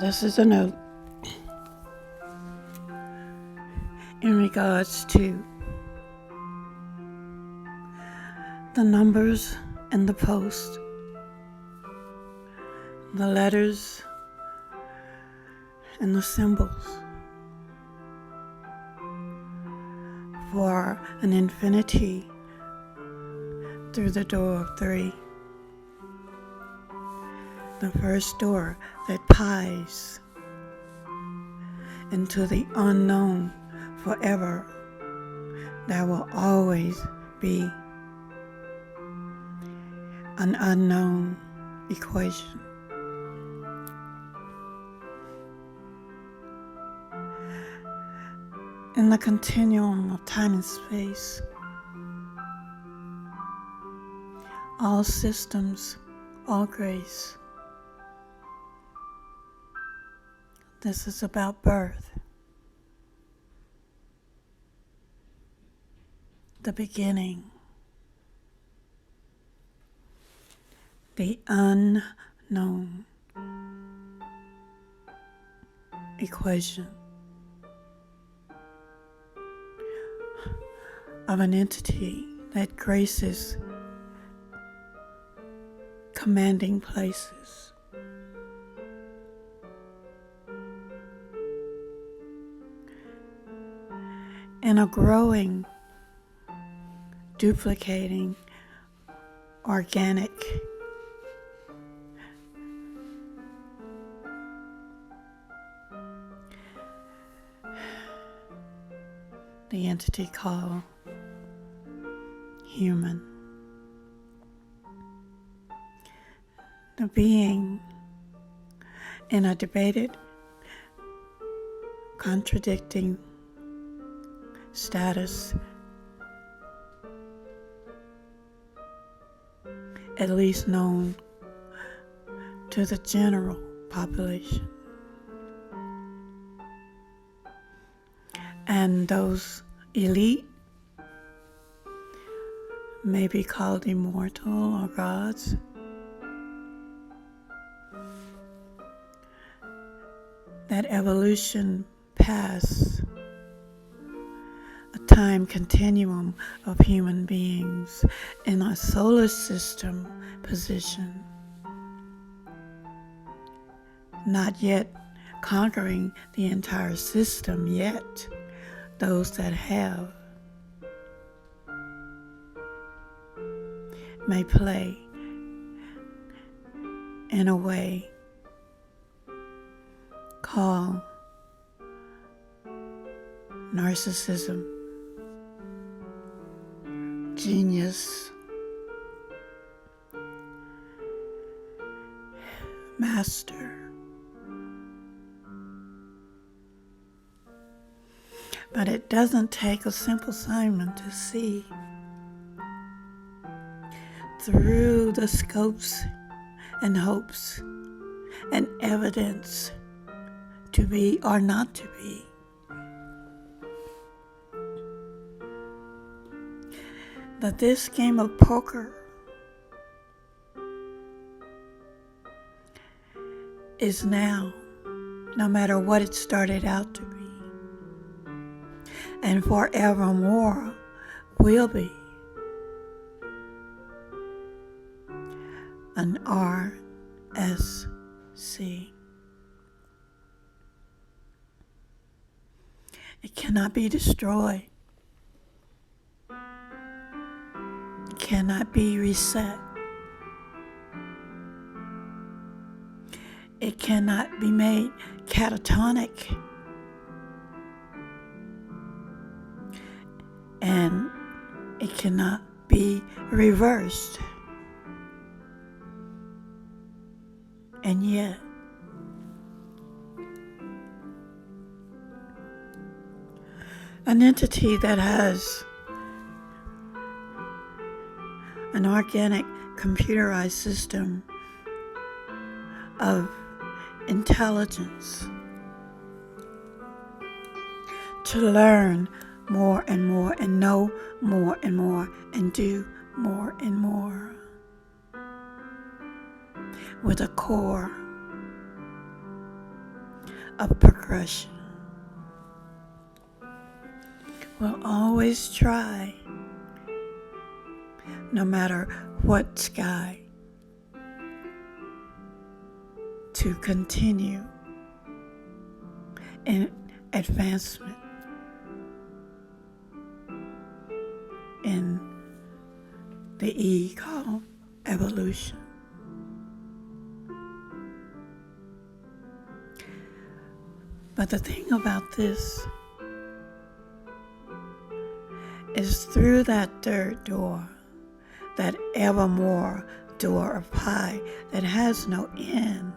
This is a note in regards to the numbers in the post, the letters and the symbols for an infinity through the door of 3. The first door that pies into the unknown forever. There will always be an unknown equation. In the continuum of time and space, all systems, all grace. This is about birth, the beginning, the unknown equation of an entity that graces commanding places. In a growing, duplicating, organic the entity called human. The being in a debated, contradicting status, at least known to the general population. And those elite may be called immortal or gods. That evolution past a time continuum of human beings in a solar system position, not yet conquering the entire system yet. Those that have may play in a way called narcissism, genius, master. But it doesn't take a simple Simon to see through the scopes and hopes and evidence to be or not to be. That this game of poker is now, no matter what it started out to be, and forevermore will be, an RSC. It cannot be destroyed. It cannot be reset. It cannot be made catatonic. And it cannot be reversed. And yet, an entity that has an organic computerized system of intelligence to learn more and more and know more and more and do more and more with a core of progression will always try, no matter what sky, to continue in advancement in the E called evolution. But the thing about this is through that third door, that evermore door of pi that has no end,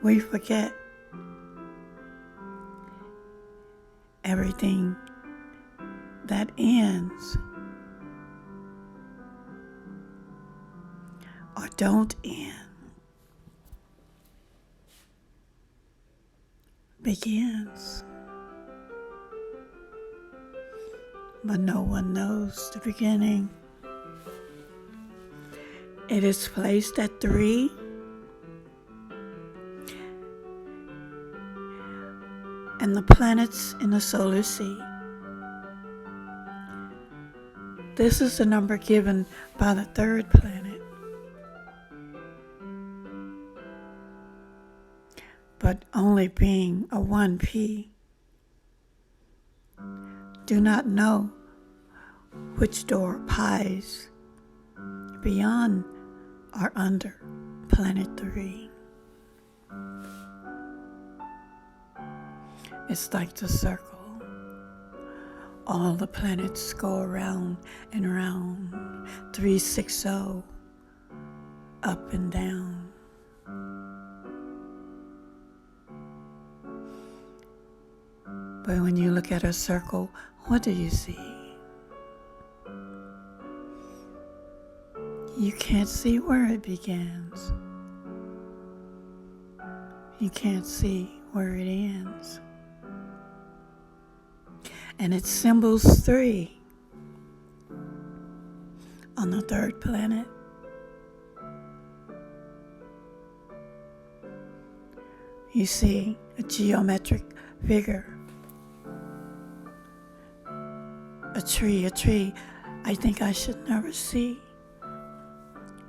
we forget everything that ends or don't end begins. But no one knows the beginning. It is placed at 3. And the planets in the solar sea. This is the number given by the third planet. But only being a 1p, do not know which door pies beyond or under planet 3. It's like the circle. All the planets go around and around, 360, up and down. But when you look at a circle, what do you see? You can't see where it begins. You can't see where it ends. And it symbols 3 on the third planet. You see a geometric figure. A tree. I think I should never see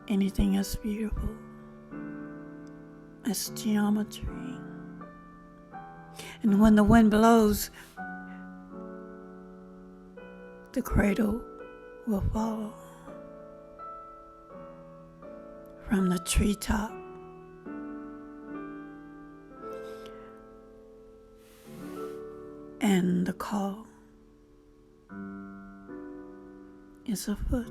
anything as beautiful as geometry. And when the wind blows, the cradle will fall from the treetop. And the call is afoot.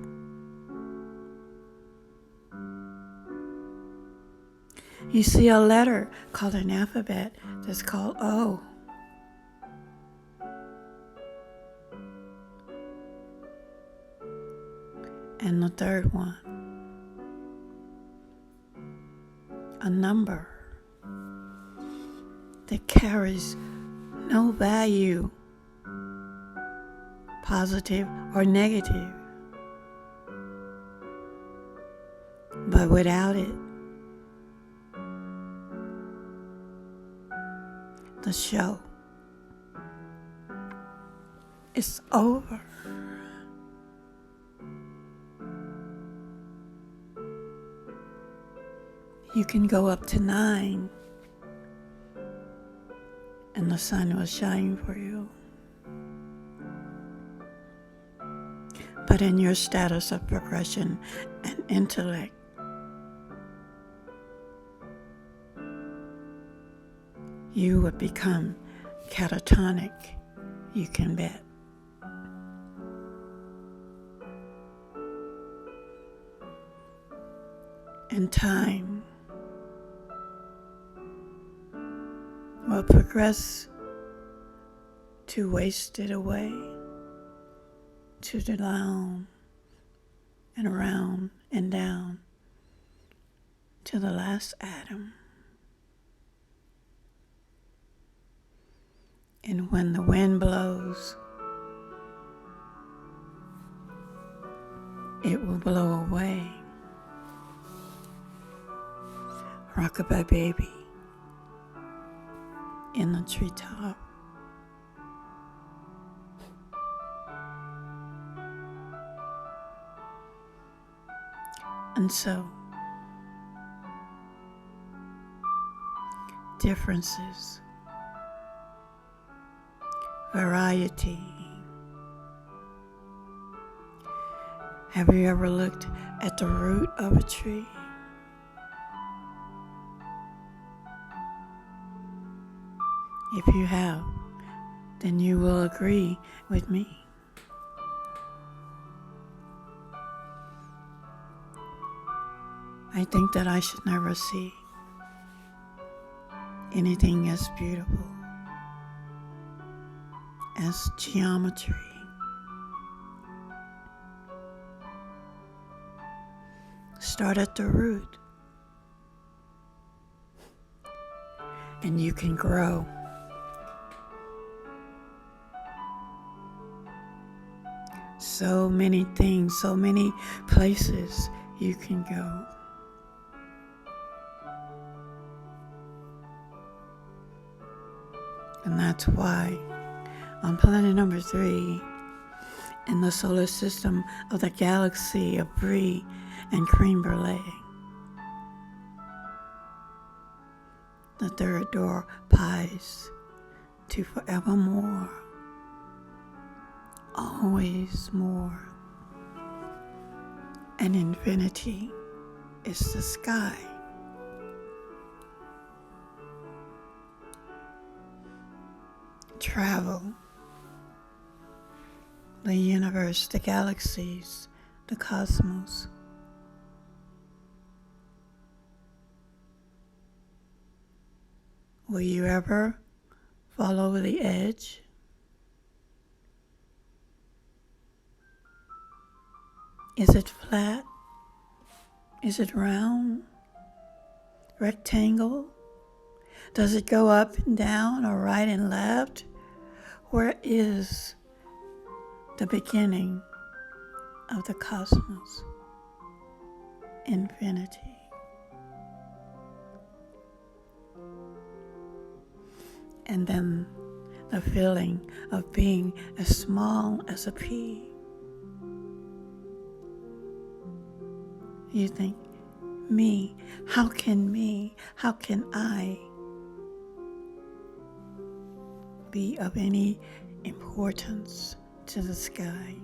You see a letter called an alphabet that's called O. And the third one, a number that carries no value, positive or negative. But without it, the show is over. You can go up to 9 and the sun will shine for you. But in your status of progression and intellect, you would become catatonic, you can bet. And time will progress to waste it away, to the down and around and down to the last atom. And when the wind blows, it will blow away. rockabye baby in the treetop. And so, differences, variety. Have you ever looked at the root of a tree? If you have, then you will agree with me. I think that I should never see anything as beautiful as geometry. Start at the root, and you can grow. So many things, so many places you can go. And that's why on planet number 3 in the solar system of the galaxy of Brie and creme brulee, the third door pies to forevermore, always more, and infinity is the sky. Travel, the universe, the galaxies, the cosmos. Will you ever fall over the edge? Is it flat? Is it round? Rectangle? Does it go up and down or right and left? Where is the beginning of the cosmos? Infinity. And then the feeling of being as small as a pea. You think, me, how can I be of any importance to the sky?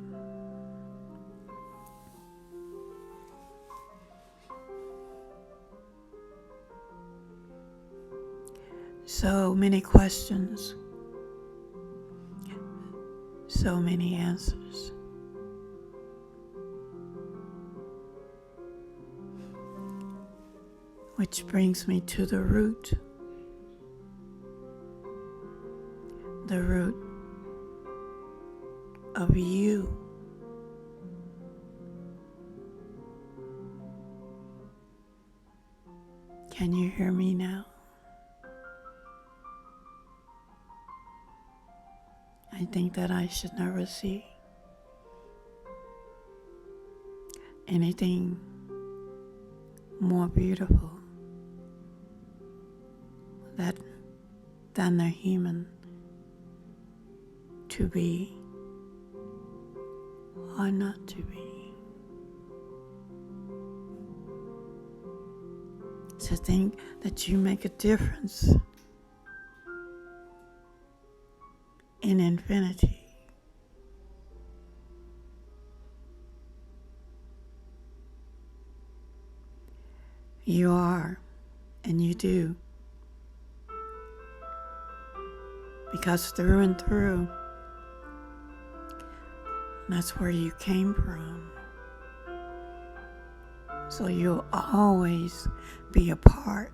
So many questions, so many answers. Which brings me to the root. The root of you. Can you hear me now? I think that I should never see anything more beautiful than the human to be or not to be. To think that you make a difference in infinity. You are, and you do. Because through and through, that's where you came from. So you'll always be a part.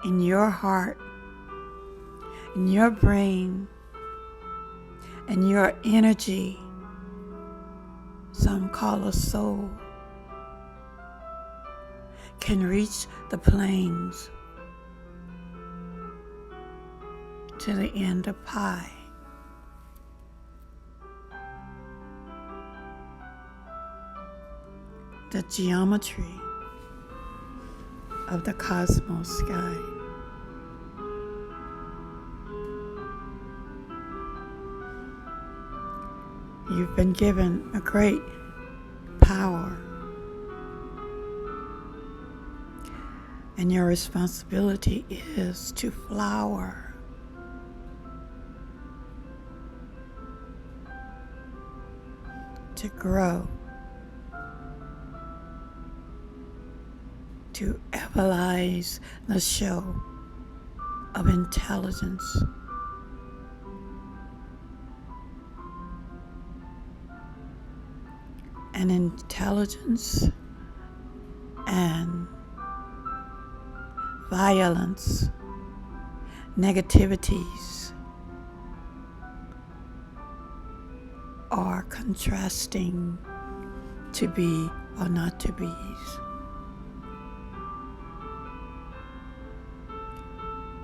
In your heart, in your brain, and your energy, some call a soul, can reach the plains to the end of pi. the geometry of the cosmos sky. You've been given a great power, and your responsibility is to flower, to grow, to evolize the show of intelligence. And intelligence and violence, negativities are contrasting to be or not to be.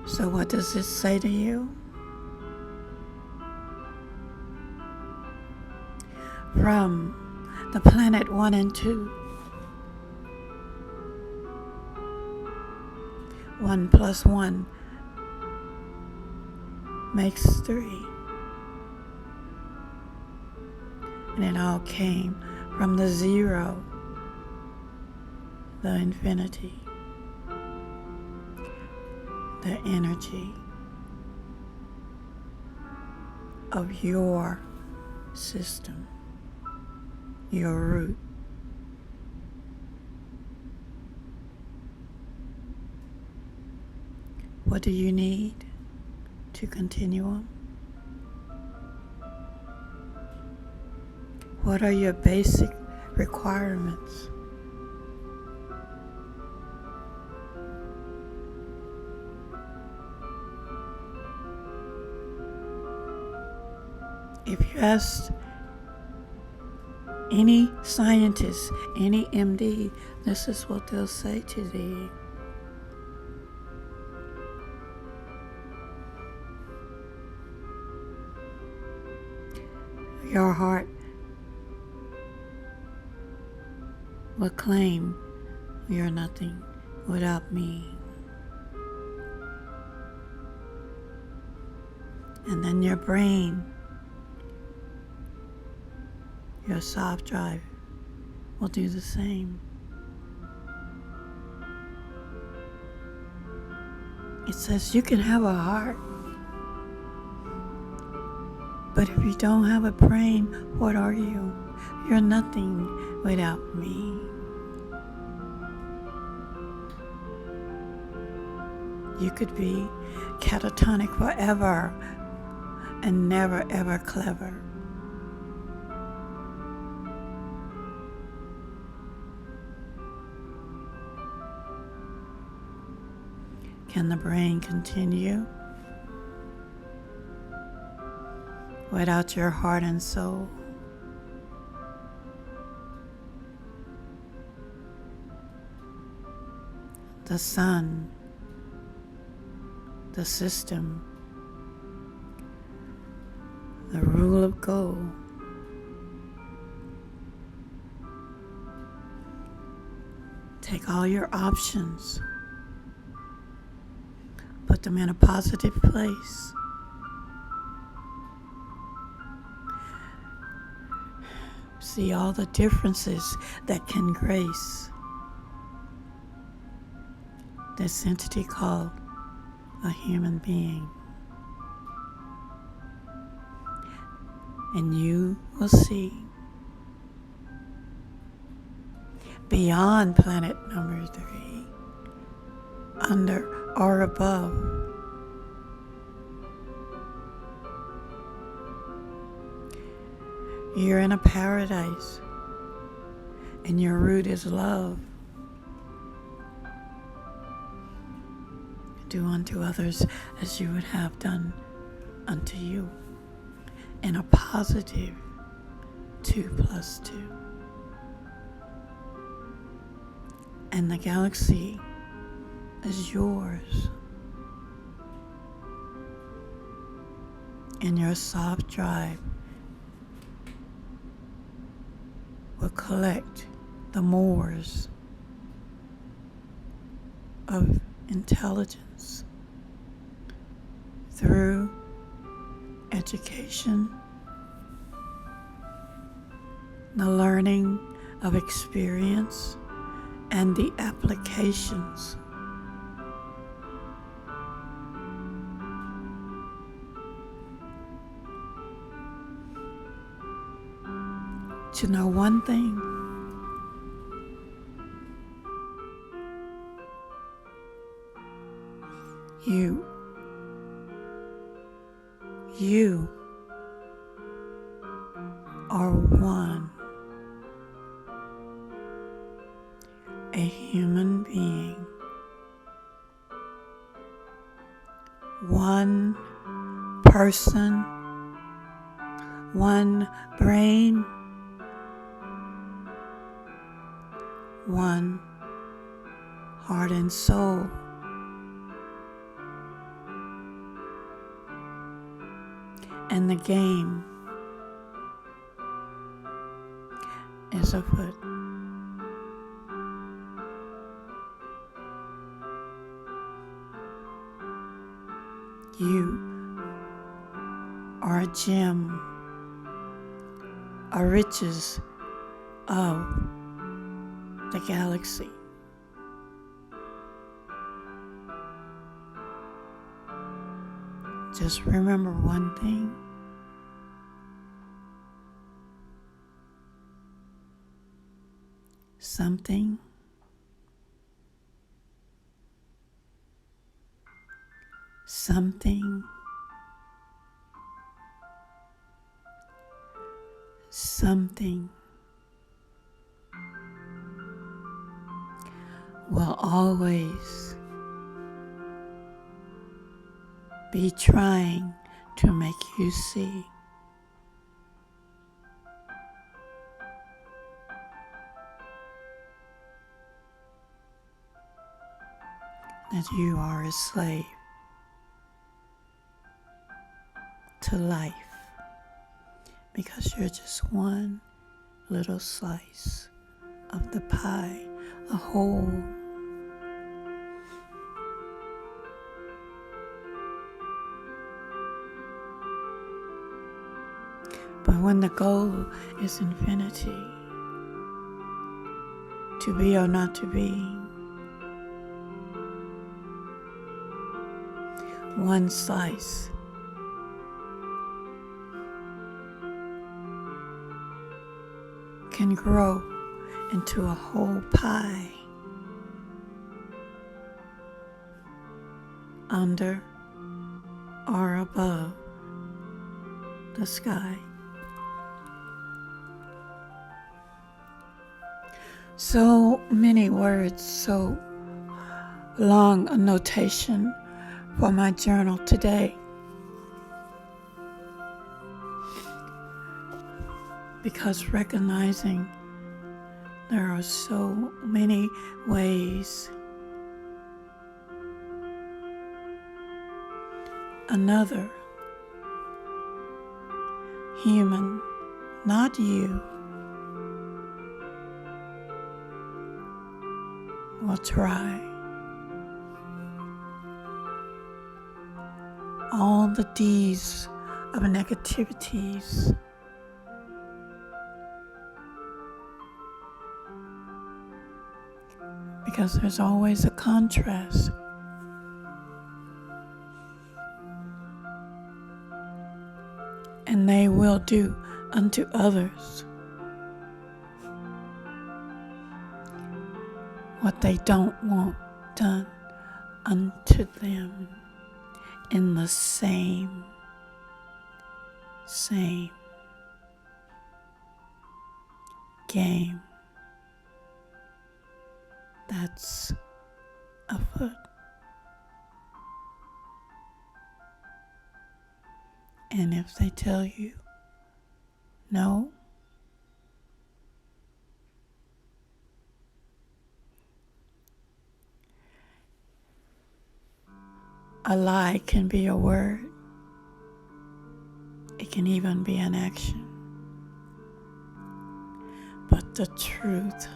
So what does this say to you? From the planet 1 and 2, 1 plus 1 makes 3. And it all came from the zero, the infinity, the energy of your system, your root. What do you need to continue on? What are your basic requirements? If you ask any scientist, any MD, this is what they'll say to thee. Your heart will claim you're nothing without me. And then your brain, your soft drive, will do the same. It says you can have a heart, but if you don't have a brain, what are you? You're nothing without me. You could be catatonic forever and never ever clever. Can the brain continue without your heart and soul? The sun, the system, the rule of gold, take all your options, put them in a positive place. See all the differences that can grace this entity called a human being. And you will see beyond planet number 3, under or above. You're in a paradise, and your root is love. Do unto others as you would have done unto you, in a positive 2 plus 2. And the galaxy is yours. And your soft drive will collect the mores of intelligence through education, the learning of experience, and the applications. To know one thing, you are one, a human being, one person, one brain, one heart and soul. And the game is afoot. You are a gem, a riches of the galaxy. Just remember one thing. Something will always be trying to make you see that you are a slave to life, because you're just one little slice of the pie, a whole. But when the goal is infinity, to be or not to be, one slice can grow into a whole pie, under or above the sky. So many words, so long a notation for my journal today, because recognizing there are so many ways another human, not you, will try all the D's of negativities, because there's always a contrast. And they will do unto others what they don't want done unto them in the same game that's afoot. And if they tell you no, a lie can be a word. It can even be an action. But the truth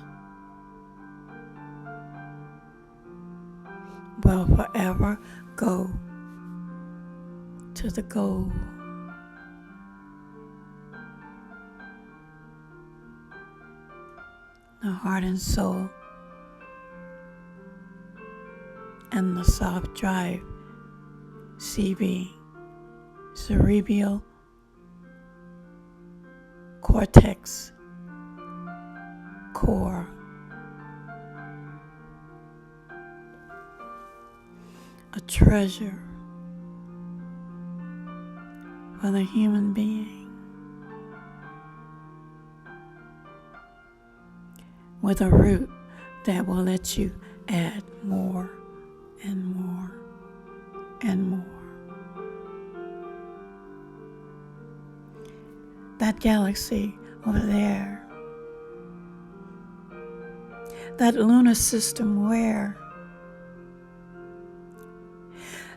will forever go to the goal. The heart and soul and the soft drive, CB, cerebral cortex, core, a treasure for the human being, with a root that will let you add more and more and more. That galaxy over there, that lunar system where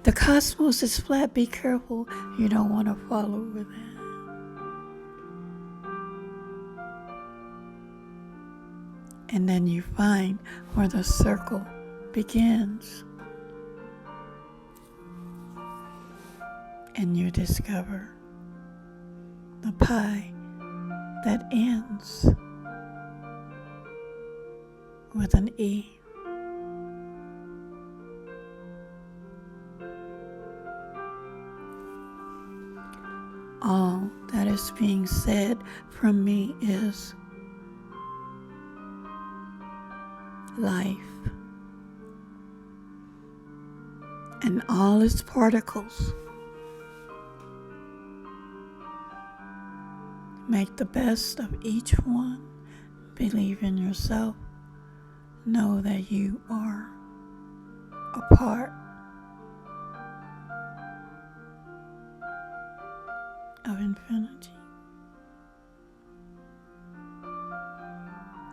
the cosmos is flat. Be careful, you don't want to fall over that. And then you find where the circle begins. And you discover the pie that ends with an E. All that is being said from me is life and all its particles. Make the best of each one. Believe in yourself. Know that you are a part of infinity.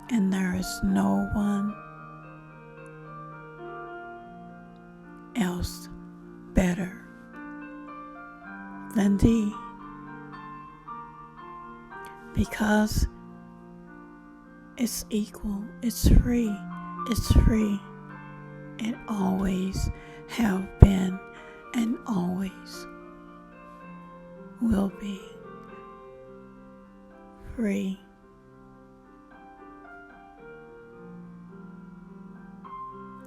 And there is no one else better than thee, because it's equal, it's free, it always have been and always will be free.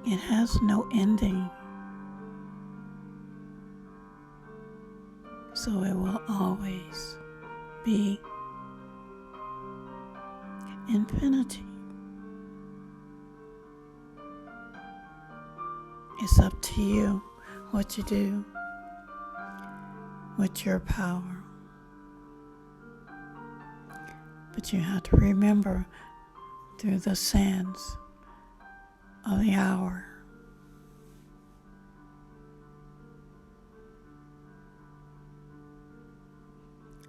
It has no ending, so it will always be infinity. It's up to you what you do with your power. But you have to remember through the sands of the hour,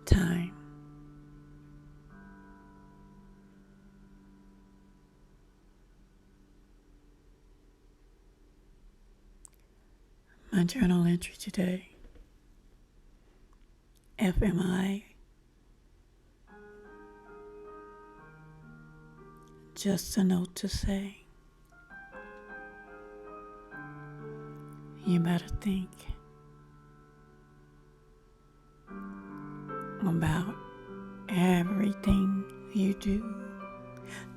time. My journal entry today, FMI, just a note to say, you better think about everything you do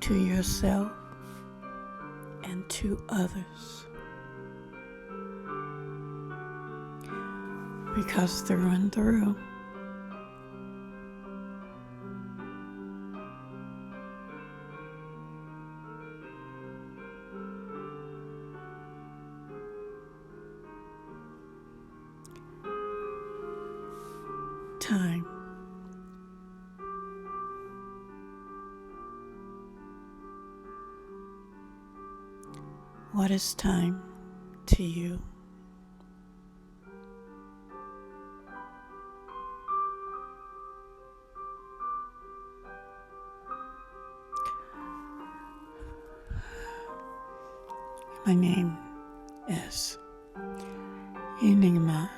to yourself and to others. Because through and through, time. What is time to you? My name is EnigmaQ7.